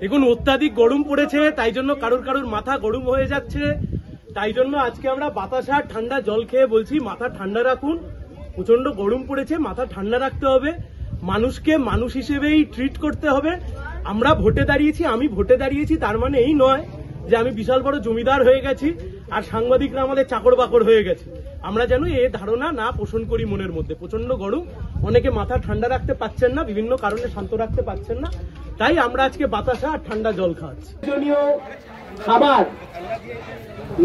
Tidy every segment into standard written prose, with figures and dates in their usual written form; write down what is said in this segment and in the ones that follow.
দেখুন অত্যাধিক গরম পড়েছে, তাই জন্য কারুর কারুর মাথা গরম হয়ে যাচ্ছে। তাই জন্য আজকে আমরা বাতাসা ঠান্ডা জল খেয়ে বলছি মাথা ঠান্ডা রাখুন। প্রচন্ড গরম পড়েছে, মাথা ঠান্ডা রাখতে হবে, মানুষকে মানুষ হিসেবেই ট্রিট করতে হবে। আমরা ভোটে দাঁড়িয়েছি, আমি ভোটে দাঁড়িয়েছি, তার মানে এই নয় যে আমি বিশাল বড় জমিদার হয়ে গেছি আর সাংবাদিকরা আমাদের চাকর বাকর হয়ে গেছে। আমরা যেন এই ধারণা না পোষণ করি মনের মধ্যে। প্রচন্ড গরম, অনেকে মাথা ঠান্ডা রাখতে পারছেন না, বিভিন্ন কারণে শান্ত রাখতে পারছেন না, তাই আমরা আজকে বাতাসা আর ঠান্ডা জল খাচ্ছি। প্রয়োজনীয় খাবার,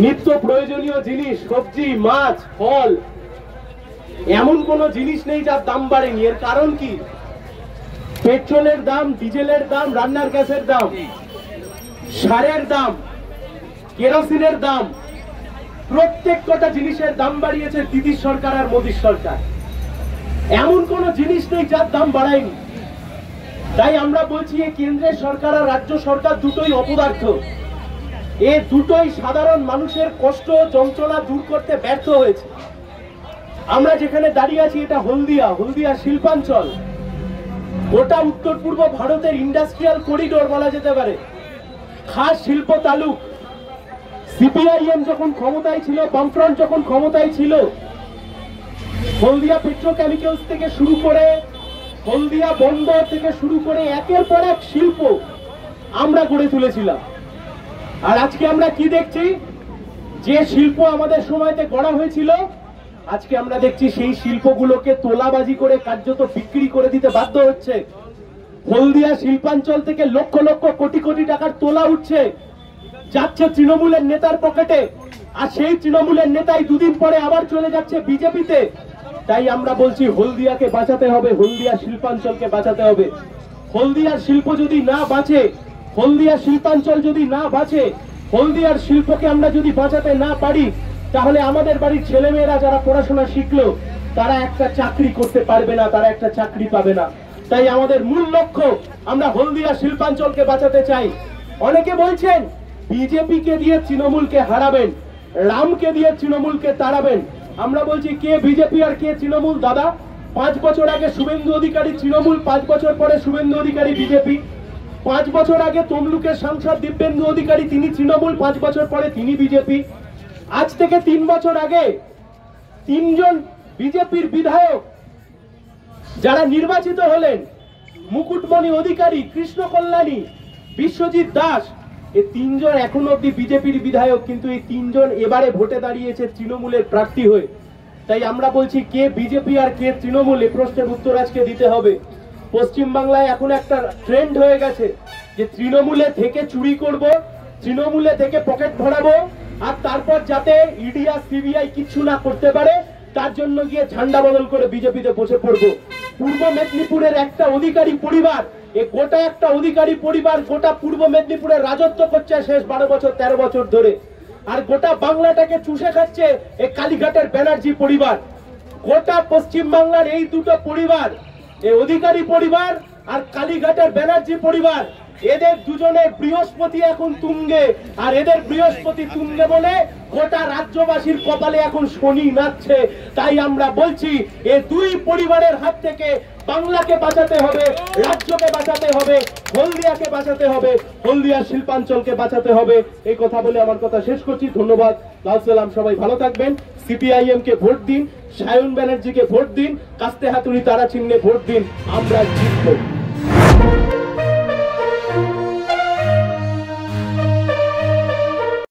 নিত্য প্রয়োজনীয় জিনিস, সবজি, মাছ, ফল, এমন কোন জিনিস নেই যার দাম বাড়েনি। এর কারণ কি? পেট্রোলের দাম, ডিজেলের দাম, রান্নার গ্যাসের দাম, সারের দাম, কেরোসিনের দাম, প্রত্যেক কটা জিনিসের দাম বাড়িয়েছে দিদির সরকার আর মোদীর সরকার। এমন কোন জিনিস নেই যার দাম বাড়ায়নি। তাই আমরা বলছি এই কেন্দ্রের সরকার আর রাজ্য সরকার দুটোই অপদার্থ। এই দুটোই সাধারণ মানুষের কষ্ট যন্ত্রণা দূর করতে ব্যর্থ হয়েছে। আমরা যেখানে দাঁড়িয়ে আছি এটা হলদিয়া শিল্পাঞ্চল, গোটা উত্তর পূর্ব ভারতের ইন্ডাস্ট্রিয়াল করিডোর বলা যেতে পারে, খাস শিল্প তালুক। সিপিআইএম যখন ক্ষমতায় ছিল, বামফ্রন্ট যখন ক্ষমতায় ছিল, হলদিয়া পেট্রোকেমিক্যালস থেকে শুরু করে, হলদিয়া বন্দর থেকে শুরু করে একের পর এক শিল্প আমরা গড়ে তুলেছিলাম। আর আজকে আমরা কি দেখছি? যে শিল্প আমাদের সময়তে গড়া হয়েছিল, আজকে আমরা দেখছি সেই শিল্পগুলোকে তোলাবাজি করে কার্যত বিক্রি করে দিতে বাধ্য হচ্ছে। হলদিয়া শিল্পাঞ্চল থেকে লক্ষ লক্ষ কোটি কোটি টাকার তোলা উঠছে, যাচ্ছে তৃণমূলের নেতার পকেটে, আর সেই তৃণমূলের নেতাই দুদিন পরে আবার চলে যাচ্ছে বিজেপিতে। তাই আমরা বলছি হলদিয়াকে বাঁচাতে হবে, হলদিয়া শিল্পাঞ্চলকে বাঁচাতে হবে। হলদিয়ার শিল্প যদি না বাঁচে, হলদিয়া শিল্পাঞ্চল যদি না বাঁচে, হলদিয়ার শিল্পকে আমরা যদি বাঁচাতে না পারি, তাহলে আমাদের বাড়ির ছেলেমেয়েরা যারা পড়াশোনা শিখলো তারা একটা চাকরি করতে পারবে না, তারা একটা চাকরি পাবে না। তাই আমাদের মূল লক্ষ্য, আমরা হলদিয়া শিল্পাঞ্চলকে বাঁচাতে চাই। অনেকে বলছেন বিজেপিকে দিয়ে তৃণমূলকে হারাবেন, রামকে দিয়ে তৃণমূলকে তাড়াবেন। আমরা বলছি কে বিজেপি আর কে তৃণমূল? দাদা, 5 বছর আগে শুভেন্দু অধিকারী তৃণমূল, 5 বছর পরে শুভেন্দু অধিকারী বিজেপি। 5 বছর আগে তমলুকের সাংসদ দিব্যেন্দু অধিকারী, তিনি তৃণমূল, 5 বছর পরে তিনি বিজেপি। আজ থেকে 3 বছর আগে 3 জন বিজেপির বিধায়ক যারা নির্বাচিত হলেন, মুকুটমণি অধিকারী, কৃষ্ণ কল্যাণী, বিশ্বজিৎ দাস, এই 3 জন এখনো অব্দি বিজেপির বিধায়ক, কিন্তু এই 3 জন এবারে ভোটে দাঁড়িয়েছে তৃণমূলের প্রার্থী হয়ে। তাই আমরা বলছি কে বিজেপি আর কে তৃণমূল, এই প্রশ্নের উত্তর আজকে দিতে হবে। পশ্চিমবাংলায় এখন একটা ট্রেন্ড হয়ে গেছে যে তৃণমূলে থেকে চুরি করব, তৃণমূলে থেকে পকেট ভরাবো, আর তারপর যাতে ইডি আর সিবিআই কিছু না করতে পারে তার জন্য গিয়ে ঝান্ডা বদল করে বিজেপিতে বসে পড়বো। পূর্ব মেদিনীপুরের একটা অধিকারী পরিবার, এই গোটা একটা অধিকারী পরিবার গোটা পূর্ব মেদিনীপুরে রাজত্ব করছে শেষ 12 বছর 13 বছর ধরে, আর গোটা বাংলাটাকে চুষে খাচ্ছে এই কালীঘাটের ব্যানার্জি পরিবার। গোটা পশ্চিম বাংলার এই দুটো পরিবার, এই অধিকারী পরিবার আর কালীঘাটের ব্যানার্জি পরিবার, এদের দুজনের বৃহস্পতি এখন তুঙ্গে, আর এদের বৃহস্পতি তুঙ্গে বলে গোটা রাজ্যবাসীর কপালে এখন শনি নাচছে। তাই আমরা বলছি এই দুই পরিবারের হাত থেকে বাংলাকে বাঁচাতে হবে, রাজ্যকে বাঁচাতে হবে, হলদিয়াকে বাঁচাতে হবে, হলদিয়া শিল্পাঞ্চলকে বাঁচাতে হবে। এই কথা বলে আমার কথা শেষ করছি। ধন্যবাদ, লাল সালাম, সবাই ভালো থাকবেন। সিপিআইএম কে ভোট দিন, সায়ন ব্যানার্জিকে ভোট দিন, কাস্তে হাতুড়ি তারা চিহ্নে ভোট দিন, আমরা জিতবো।